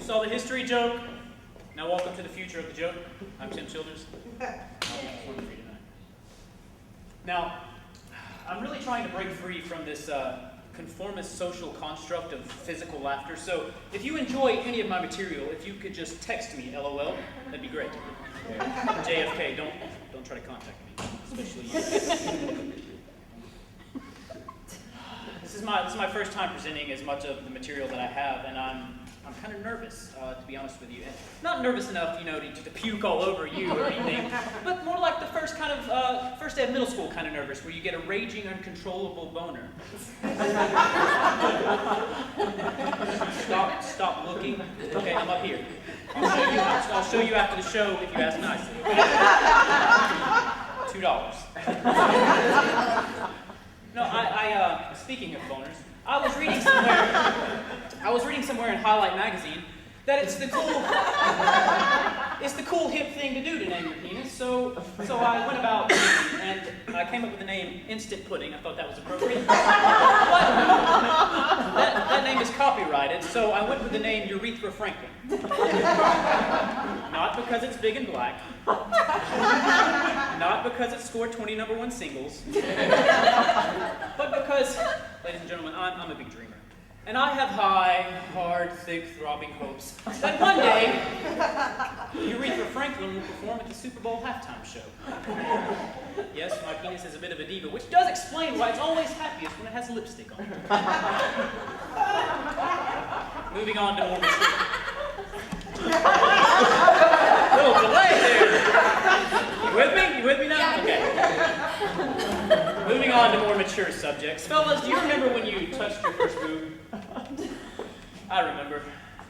saw the history joke. Now welcome to the future of the joke. I'm Tim Childers. Now, I'm really trying to break free from this conformist social construct of physical laughter. So if you enjoy any of my material, if you could just text me, LOL, that'd be great. JFK, don't try to contact me, especially you. This is my first time presenting as much of the material that I have, and I'm kind of nervous, to be honest with you. And not nervous enough, to puke all over you or anything, but more like the first day of middle school kind of nervous, where you get a raging, uncontrollable boner. Stop looking. Okay, I'm up here. I'll show you after the show if you ask nicely. Okay? $2. No, speaking of boners, I was reading somewhere in Highlight magazine that it's the cool hip thing to do to name your penis. So I went about and I came up with the name Instant Pudding. I thought that was appropriate. But that name is copyrighted, so I went with the name Urethra Franklin. Not because it's big and black. Not because it scored 20 #1 singles. But because, ladies and gentlemen, I'm a big dreamer. And I have high, hard, thick, throbbing hopes that one day, Urethra Franklin will perform at the Super Bowl halftime show. Yes, my penis is a bit of a diva, which does explain why it's always happiest when it has lipstick on it. Moving on to more mature. Little delay there. You with me? You with me now? Yeah. Okay. Moving on to more mature subjects. Fellas, do you remember when you touched your first boob? I remember.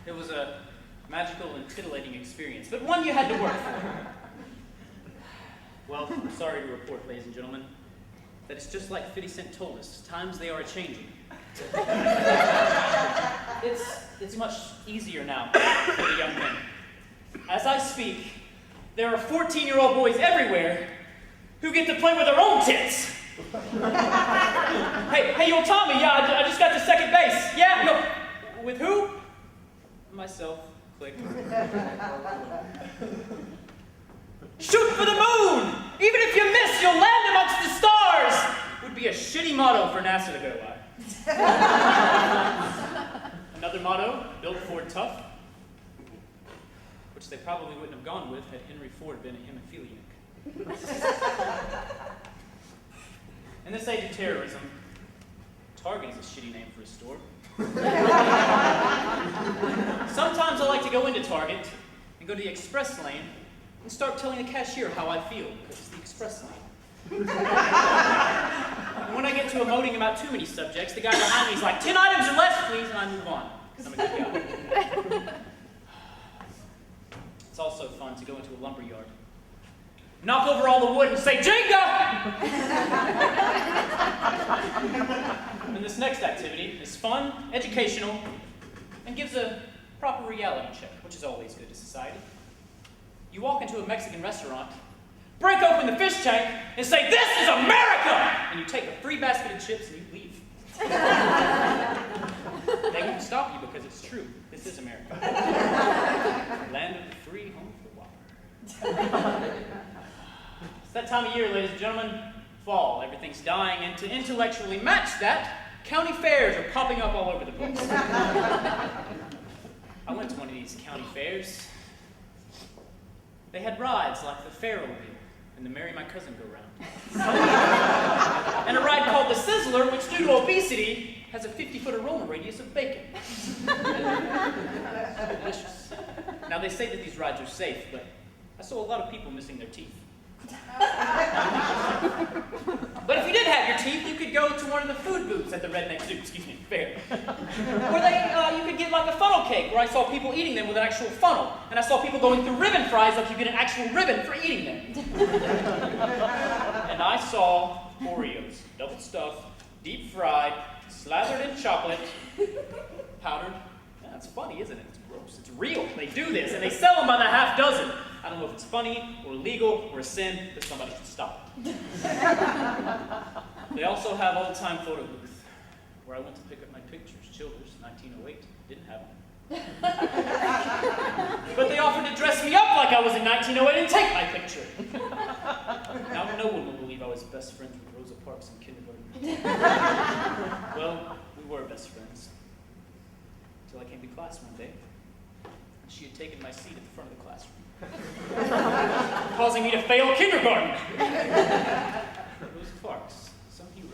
It was a magical and titillating experience, but one you had to work for. Well, I'm sorry to report, ladies and gentlemen, that it's just like 50 Cent told us. Times they are a-changing. It's much easier now for the young men. As I speak, there are 14-year-old boys everywhere who get to play with their own tits. Hey, yo, Tommy, yeah, I just got to second base. Yeah, no, with who? Myself, click. Shoot for the moon! Even if you miss, you'll land amongst the stars! Would be a shitty motto for NASA to go by. Another motto, built Ford tough, which they probably wouldn't have gone with had Henry Ford been a hemophiliac. In this age of terrorism, Target is a shitty name for a store. Sometimes I like to go into Target and go to the express lane and start telling the cashier how I feel, because it's the express lane. And when I get to emoting about too many subjects, the guy behind me is like, 10 items or less, please, and I move on, because I'm a good guy. It's also fun to go into a lumber yard, knock over all the wood and say, Jenga! And this next activity is fun, educational, and gives a proper reality check, which is always good to society. You walk into a Mexican restaurant, break open the fish tank, and say, this is America! And you take a free basket of chips and you leave. They won't stop you because it's true. This is America. Land of the free, home for the wild. It's that time of year, ladies and gentlemen, fall. Everything's dying, and to intellectually match that, county fairs are popping up all over the place. I went to one of these county fairs. They had rides like the Pharaoh wheel and the Marry My Cousin Go Round. And a ride called the Sizzler, which due to obesity, has a 50-foot aroma radius of bacon. Delicious. Now they say that these rides are safe, but I saw a lot of people missing their teeth. But if you did have your teeth, you could go to one of the food booths at the Redneck Zoo, fair. Where you could get like a funnel cake, where I saw people eating them with an actual funnel. And I saw people going through ribbon fries like you get an actual ribbon for eating them. And I saw Oreos, double stuffed, deep fried, slathered in chocolate, powdered. That's funny, isn't it? It's gross. It's real. They do this, and they sell them by the half dozen. I don't know if it's funny, or illegal, or a sin, but somebody should stop it. They also have old-time photo booth, where I went to pick up my pictures. Childers, 1908, didn't have them. offered to dress me up like I was in 1908 and take my picture. Now no one will believe I was best friends with Rosa Parks in kindergarten. Well, we were best friends. Until I came to class one day, and she had taken my seat at the front of the classroom, causing me to fail kindergarten. Rosa Parks, some hero.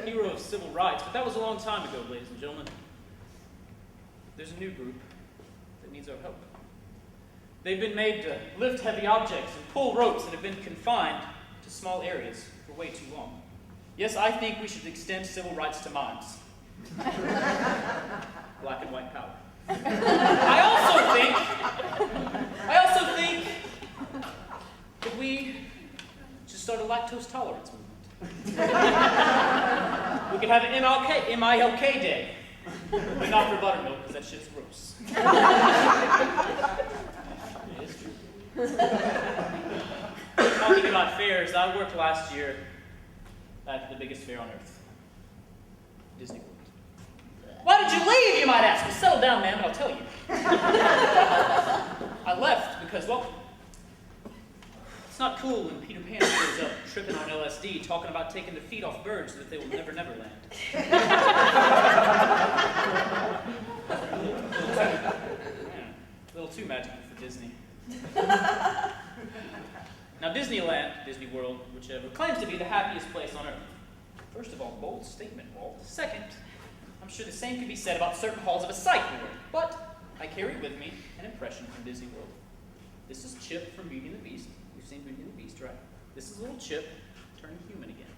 Hero of civil rights, but that was a long time ago, ladies and gentlemen. There's a new group that needs our help. They've been made to lift heavy objects and pull ropes and have been confined to small areas for way too long. Yes, I think we should extend civil rights to mimes. Black and white power. I also think that we should start a lactose tolerance movement. We could have an MILK day, but not for buttermilk because that shit's gross. It is true. Talking about fairs, I worked last year at the biggest fair on earth, Disney World. Why did you leave, you might ask? Well, settle down, man, but I'll tell you. I left because, well, it's not cool when Peter Pan shows up tripping on LSD, talking about taking the feet off birds so that they will never land. A little too magical for Disney. Now, Disneyland, Disney World, whichever, claims to be the happiest place on earth. First of all, bold statement, Walt. Second, I'm sure the same could be said about certain halls of a psych ward, but I carry with me an impression from Disney World. This is Chip from Beauty and the Beast. You've seen Beauty and the Beast, right? This is little Chip turning human again.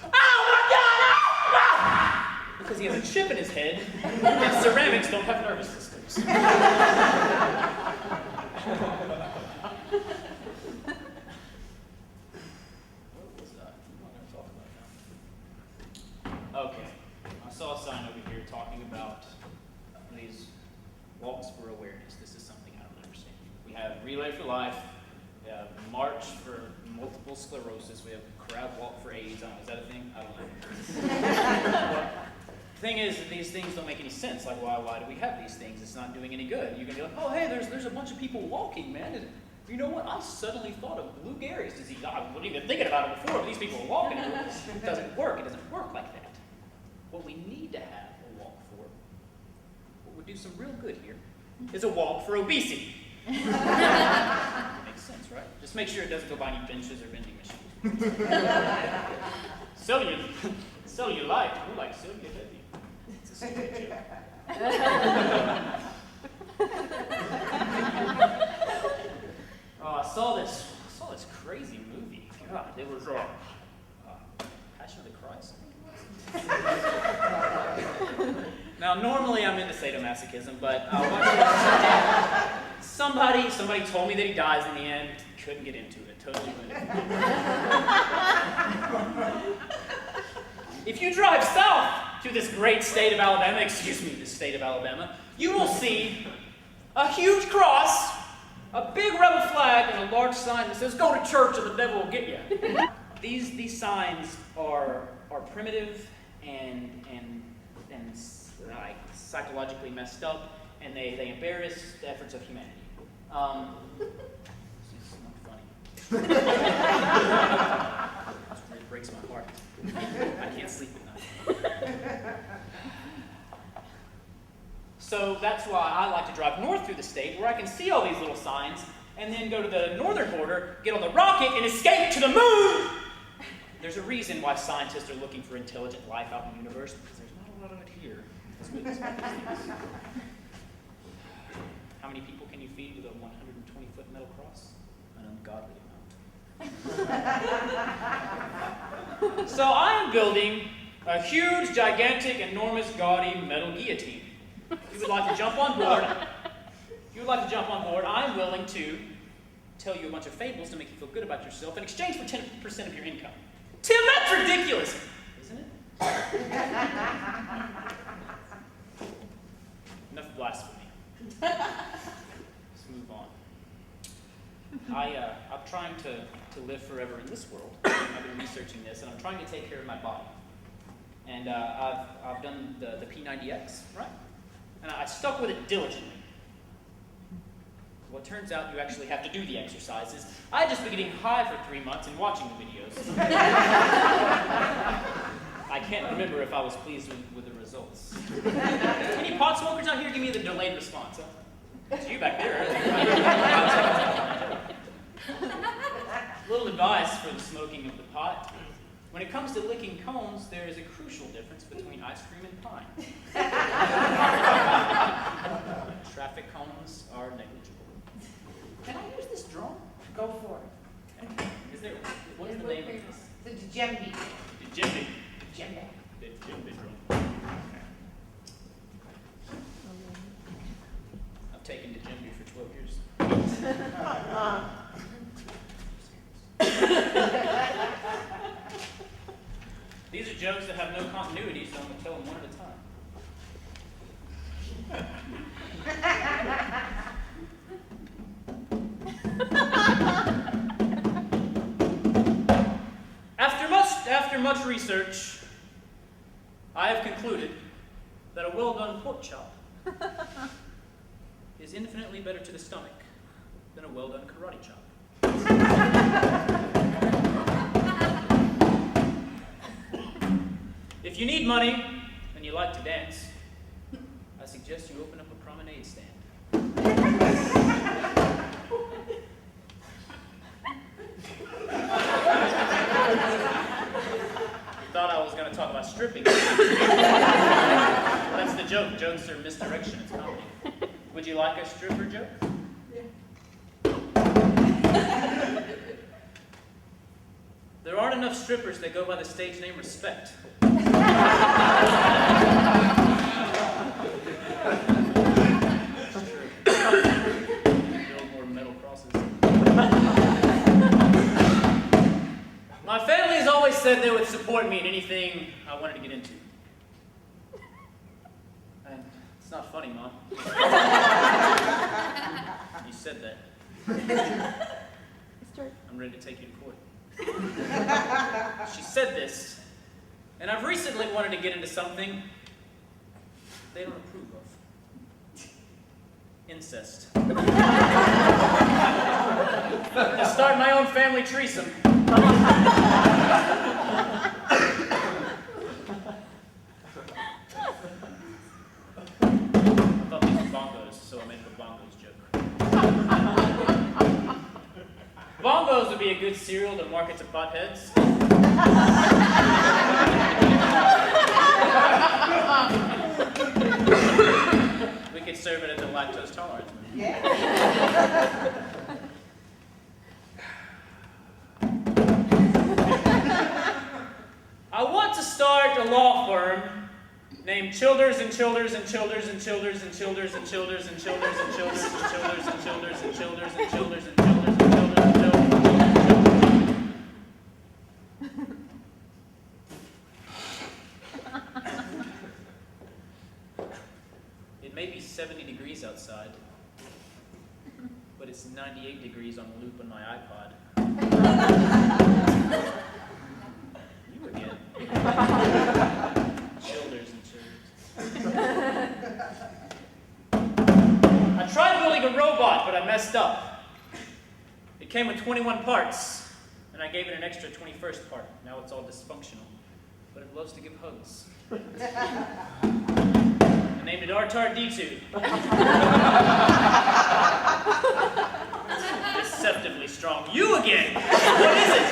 Oh my God! Because he has a chip in his head, and ceramics don't have nervous systems. Okay, I saw a sign over here talking about these walks for awareness. This is something I don't understand. We have Relay for Life, we have March for Multiple Sclerosis, we have Crab Walk for AIDS. Is that a thing? I don't know. The thing is that these things don't make any sense. Like, why do we have these things? It's not doing any good. You're going to be like, oh, hey, there's a bunch of people walking, man. And you know what? I suddenly thought of Lou Gehrig's disease. I wasn't even thinking about it before, but these people are walking. It doesn't work. It doesn't work like that. What we need to have a walk for, what would do some real good here, is a walk for obesity. Makes sense, right? Just make sure it doesn't go by any benches or vending machines. Cellulite. We're like Sylvia Heavy. It's a stupid joke. Oh, I saw this crazy movie. God, it was Passion of the Christ. Now, normally I'm into sadomasochism, but somebody told me that he dies in the end. Couldn't get into it. Totally couldn't. If you drive south to this great state of Alabama, this state of Alabama, you will see a huge cross, a big rebel flag, and a large sign that says, "Go to church or the devil will get you." These signs are primitive and like psychologically messed up, and they embarrass the efforts of humanity. It's not funny. It breaks my heart. I can't sleep at night. So that's why I like to drive north through the state, where I can see all these little signs, and then go to the northern border, get on the rocket, and escape to the moon! There's a reason why scientists are looking for intelligent life out in the universe, because there's not a lot of it here. How many people can you feed with a 120-foot metal cross? An ungodly amount. So I am building a huge, gigantic, enormous, gaudy metal guillotine. If you would like to jump on board, I'm willing to tell you a bunch of fables to make you feel good about yourself in exchange for 10% of your income. Tim, that's ridiculous, isn't it? Enough blasphemy. Let's move on. I'm trying to live forever in this world. I've been researching this, and I'm trying to take care of my body. And I've done the P90X, right? And I stuck with it diligently. Well, it turns out you actually have to do the exercises. I had just been getting high for 3 months and watching the videos. I can't remember if I was pleased with the results. Any pot smokers out here? Give me the delayed response. It's you back there. Little advice for the smoking of the pot. When it comes to licking cones, there is a crucial difference between ice cream and pine. Traffic cones are negligible. Can I use this drone? Go for it. Okay. What is the name of this? The djembe. Djembe. Djembe. The djembe drone. Okay. I've taken djembe for 12 years. These are jokes that have no continuity, so I'm going to tell them one at a time. After much research, I have concluded that a well-done pork chop is infinitely better to the stomach than a well-done karate chop. If you need money and you like to dance, I suggest you open up a promenade stand. You thought I was going to talk about stripping. That's the joke. Jokes are misdirection. It's comedy. Would you like a stripper joke? There aren't enough strippers that go by the stage name Sept. Build more metal crosses. My family has always said they would support me in anything I wanted to get into. And it's not funny, Mom. You said that. I'm ready to take you to court. She said this, and I've recently wanted to get into something they don't approve of. Incest. To start my own family threesome. I thought these were bongos, so I made a bongos joke. Bongos would be a good cereal to market to potheads. We could serve it as a lactose tolerance. Yeah. I want to start a law firm named Childers and Childers and Childers and Childers and Childers and Childers and Childers and Childers and Childers and Childers and Childers and Childers and Childers and Childers and Childers. It may be 70 degrees outside, but it's 98 degrees on loop on my iPod. You again. Childers and childers. I tried building a robot, but I messed up. It came with 21 parts, and I gave it an extra 21st part. Now it's all dysfunctional, but it loves to give hugs. I named it R-Tard-D2. Deceptively strong. You again! What is it?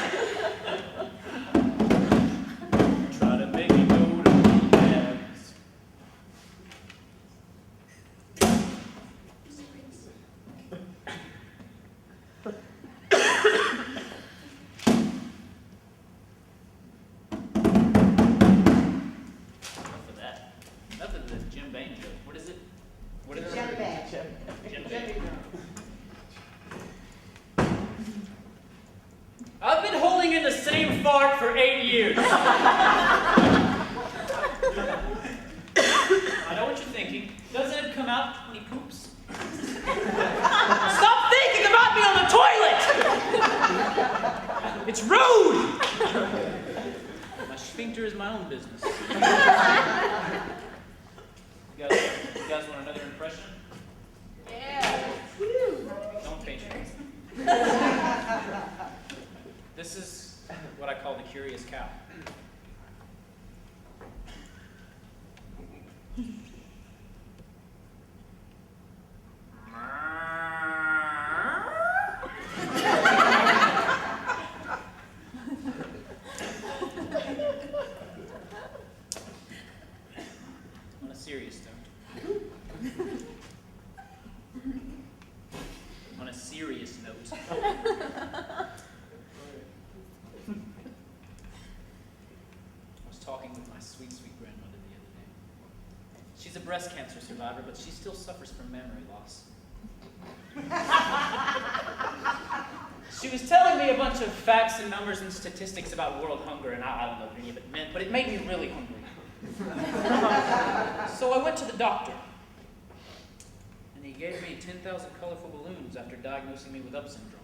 Try to make me go to the labs. Enough of that. Enough of this Jim Bain joke. What is it? What is it? Djembe. Jim Bain. I've been holding in the same fart for 8 years. I know what you're thinking. Doesn't it come out when he poops? Stop thinking about me on the toilet! It's rude! My sphincter is my own business. You guys want another impression? Yeah. Don't paint it. This is what I call the curious cow. On a serious note. On a serious note. I was talking with my sweet, sweet grandmother the other day. She's a breast cancer survivor, but she still suffers from memory loss. She was telling me a bunch of facts and numbers and statistics about world hunger, and I don't know what any of it meant, but it made me really hungry. So I went to the doctor, and he gave me 10,000 colorful balloons after diagnosing me with Up syndrome.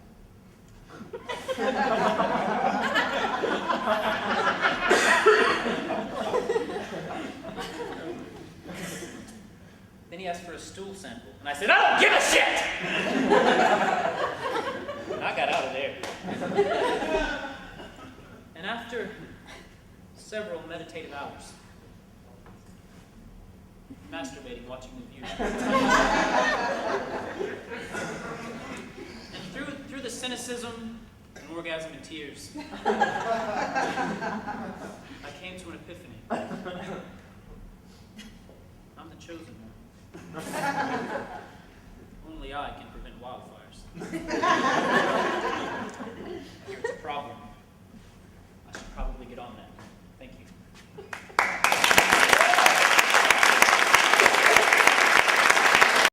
Then he asked for a stool sample, and I said, I don't give a shit! And I got out of there. And after several meditative hours, masturbating, watching the view, and through the cynicism and orgasm and tears, I came to an epiphany. I'm the chosen one. Only I can prevent wildfires.